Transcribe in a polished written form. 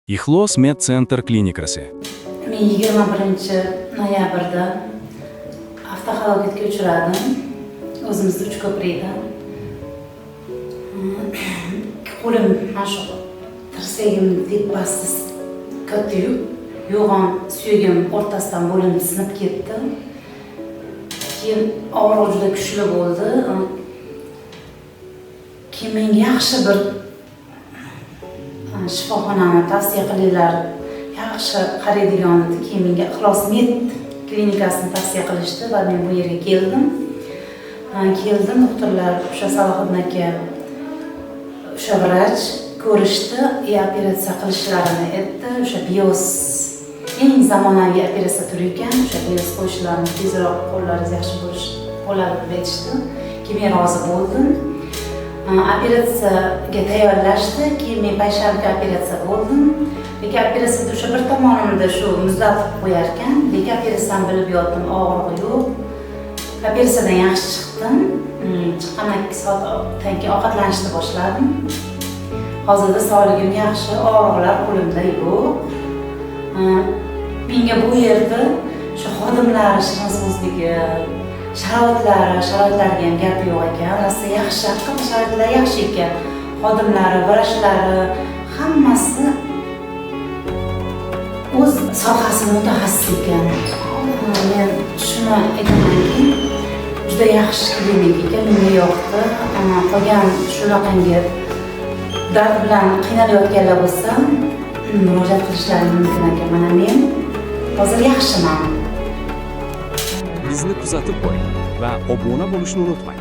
Ixlos Med Center klinikasi. Men 21-noyabrda avtohalokatga uchradim. O'zimizda Uchko'prikda. Qo'lim mana shu tirsagim tepasida katta yo'g'on suyagim o'rtasidan bo'linib sinib ketdi. Keyin og'riq juda kuchli bo'ldi. Keyin menga yaxshi bir shifoxonani tavsiya qildilar. Yaxshi qaraydigan edi. Keyin menga Ixlos Med klinikasini tavsiya qilishdi va men bu yerga keldim. Doktorlar o'sha Salohiddin aka, o'sha vrach ko'rishdi, operatsiya qilishlarini aytdi. O'sha bios eng zamonaviy operatsiya turi ekan. O'sha bios qo'yishlarini tezroq qo'llaringiz yaxshi bo'ladi deb aytishdi. Keyin men rozi bo'ldim. Operatsiyaga tayyorlashdi. Keyin men payshanba operatsiya bo'ldim. Lekin operatsiyada o'sha bir tomonimda shu muzlatib qo'yar ekan. Lekin operatsiyani bilib yotdim, og'rig'i yo'q. Operatsiyadan yaxshi chiqdim. Chiqqandan 2 soatdan keyin ovqatlanishni boshladim. Hozirda sog'ligim yaxshi, og'riqlar qo'limda yo'q. Menga bu yerda shu xodimlar shirinso'zligi, sharoitlariga ham gap yo'q ekan. Rosa yaxshi, haqiqatdan sharoitlar yaxshi ekan. Xodimlari, vrachlari hammasi o'z sohasida mutaxassis ekan. Men shuni aytamanki, juda yaxshi klinika ekan, menga yoqdi. Qolgan shunaqangi dard bilan qiynalayotganlar bo'lsa, murojaat qilishlari mumkin ekan. Mana men hozir yaxshiman. Bizni kuzatib qo'ying va obuna bo'lishni unutmang.